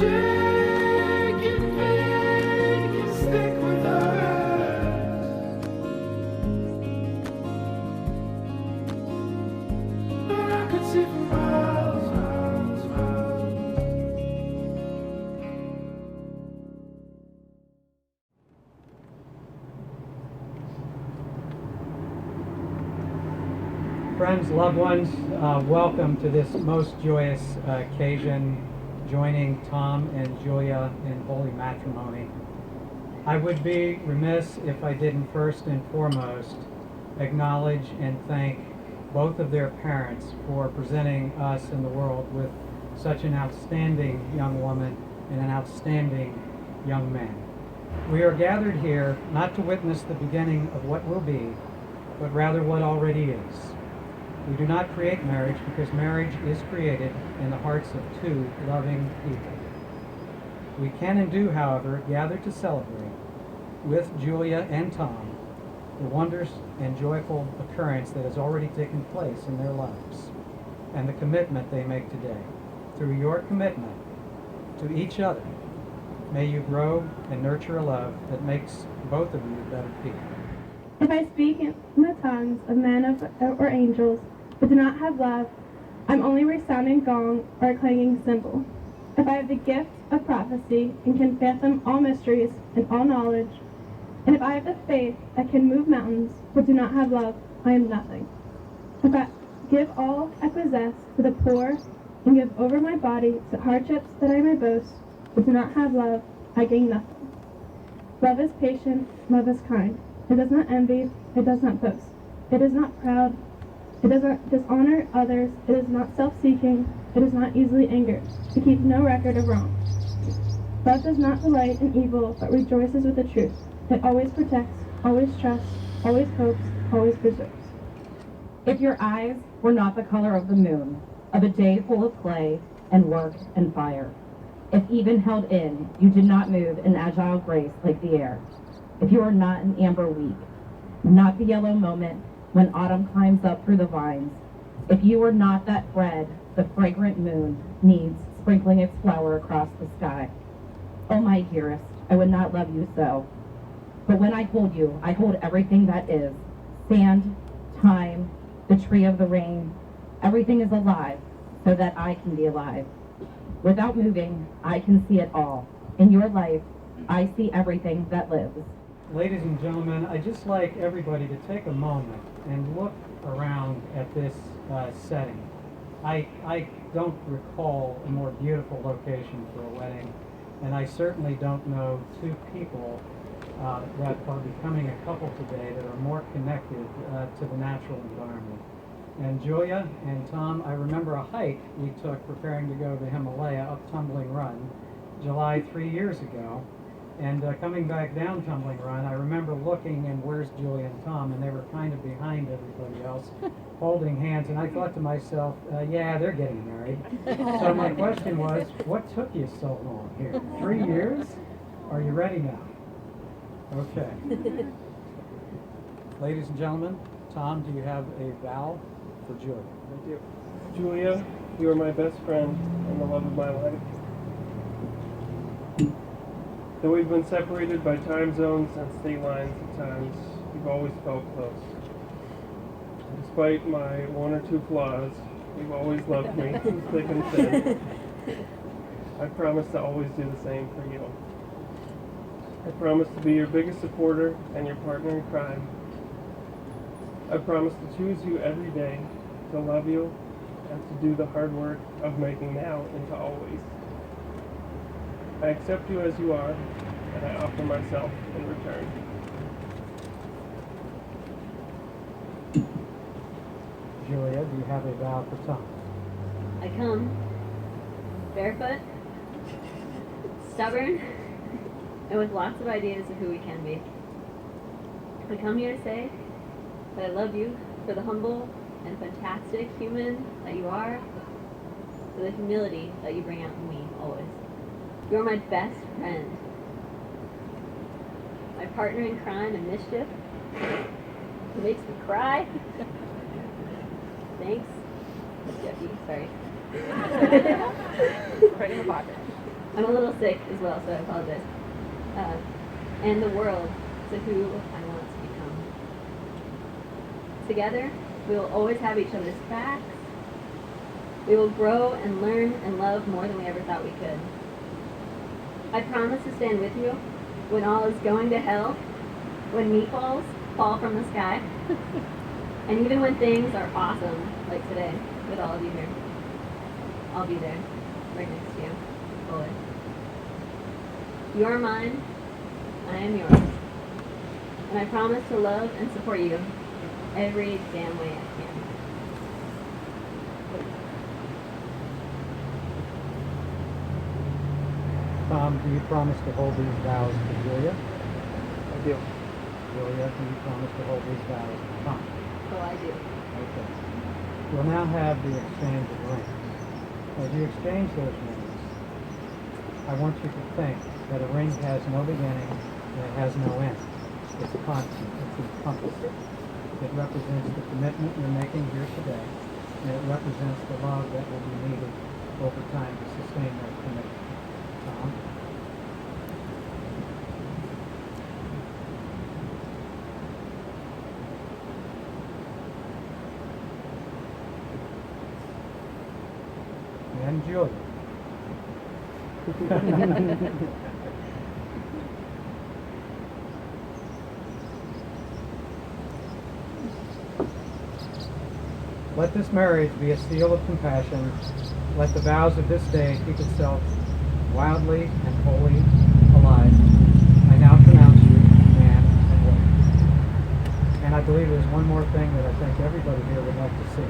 chicken feet can stick with us. Or I could see for miles, miles, miles. Friends, loved ones, welcome to this most joyous occasion, joining Tom and Julia in holy matrimony. I would be remiss if I didn't first and foremost acknowledge and thank both of their parents for presenting us in the world with such an outstanding young woman and an outstanding young man. We are gathered here not to witness the beginning of what will be, but rather what already is. We do not create marriage because marriage is created in the hearts of two loving people. We can and do, however, gather to celebrate with Julia and Tom the wondrous and joyful occurrence that has already taken place in their lives and the commitment they make today. Through your commitment to each other, may you grow and nurture a love that makes both of you better people. If I speak in the tongues of men or angels, but do not have love, I'm only a resounding gong or a clanging cymbal. If I have the gift of prophecy and can fathom all mysteries and all knowledge, and if I have the faith that can move mountains, but do not have love, I am nothing. If I give all I possess to the poor and give over my body to hardships that I may boast, but do not have love, I gain nothing. Love is patient, love is kind. It does not envy, it does not boast. It is not proud, it does not dishonor others, it is not self-seeking, it is not easily angered. It keeps no record of wrong. Love does not delight in evil, but rejoices with the truth. It always protects, always trusts, always hopes, always preserves. If your eyes were not the color of the moon, of a day full of play and work and fire, if even held in, you did not move in agile grace like the air, if you are not an amber week, not the yellow moment when autumn climbs up through the vines, if you are not that bread the fragrant moon needs sprinkling its flower across the sky, oh my dearest, I would not love you so. But when I hold you, I hold everything that is. Sand, time, the tree of the rain, everything is alive so that I can be alive. Without moving, I can see it all. In your life, I see everything that lives. Ladies and gentlemen, I'd just like everybody to take a moment and look around at this setting. I don't recall a more beautiful location for a wedding, and I certainly don't know two people that are becoming a couple today that are more connected to the natural environment. And Julia and Tom, I remember a hike we took preparing to go to the Himalaya up Tumbling Run, July 3 years ago. And coming back down Tumbling Run, I remember looking and where's Julia and Tom, and they were kind of behind everybody else, holding hands. And I thought to myself, yeah, they're getting married. So my question was, what took you so long here? 3 years? Are you ready now? Okay. Ladies and gentlemen, Tom, do you have a vow for Julia? I do. Julia, you are my best friend and the love of my life. Though we've been separated by time zones and state lines at times, we've always felt close. Despite my one or two flaws, you've always loved me through thick and thin. I promise to always do the same for you. I promise to be your biggest supporter and your partner in crime. I promise to choose you every day, to love you, and to do the hard work of making now into always. I accept you as you are, and I offer myself in return. Julia, do you have a vow for Tom? I come barefoot, stubborn, and with lots of ideas of who we can be. I come here to say that I love you for the humble and fantastic human that you are, for the humility that you bring out in me always. You're my best friend, my partner in crime and mischief, who makes me cry. Thanks, Jeffy, sorry. Right in the pocket. I'm a little sick as well, so I apologize. And the world to who I want to become. Together, we will always have each other's backs. We will grow and learn and love more than we ever thought we could. I promise to stand with you when all is going to hell, when meatballs fall from the sky, and even when things are awesome, like today, with all of you here. I'll be there, right next to you, always. You are mine, I am yours. And I promise to love and support you every damn way I can. Tom, do you promise to hold these vows to Julia? I do. Julia, do you promise to hold these vows to Tom? Oh, I do. Okay. We'll now have the exchange of rings. As you exchange those rings, I want you to think that a ring has no beginning and it has no end. It's constant. It's encompassing. It represents the commitment you're making here today, and it represents the love that will be needed over time to sustain that commitment. Tom? And Julia. Let this marriage be a seal of compassion. Let the vows of this day keep itself wildly and wholly alive. I now pronounce you man and woman. And I believe there's one more thing that I think everybody here would like to see.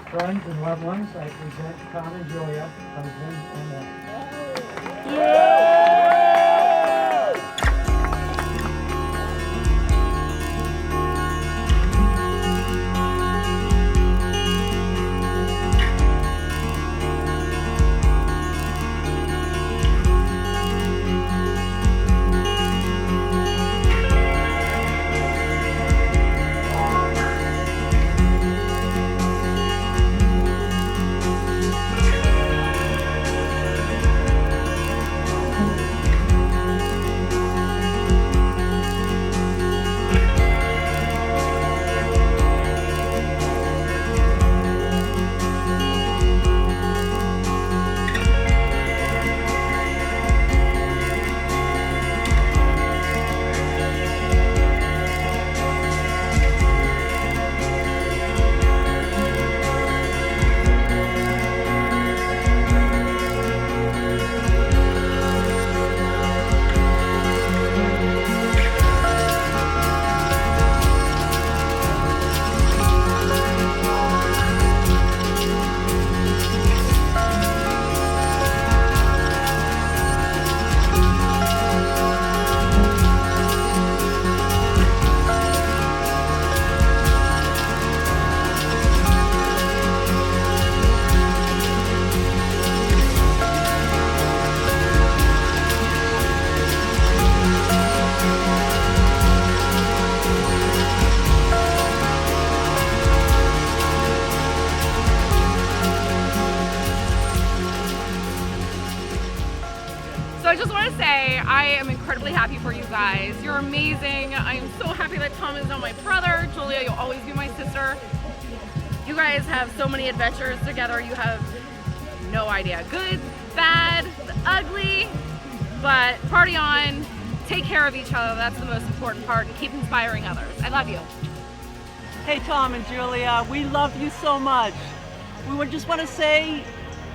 Friends and loved ones, I present Tom and Julia, husband and wife. So I just want to say I am incredibly happy for you guys. You're amazing. I am so happy that Tom is now my brother. Julia, you'll always be my sister. You guys have so many adventures together. You have no idea. Good, bad, ugly, but party on. Take care of each other. That's the most important part, and keep inspiring others. I love you. Hey Tom and Julia, we love you so much. We would just want to say,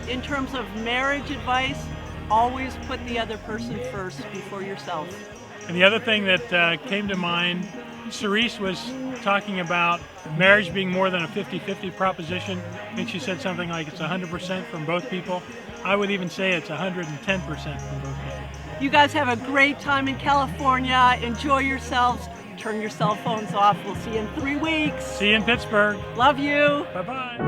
in terms of marriage advice, always put the other person first before yourself. And the other thing that came to mind, Cerise was talking about marriage being more than a 50-50 proposition. I think she said something like it's 100% from both people. I would even say it's 110% from both people. You guys have a great time in California. Enjoy yourselves. Turn your cell phones off. We'll see you in 3 weeks. See you in Pittsburgh. Love you. Bye-bye.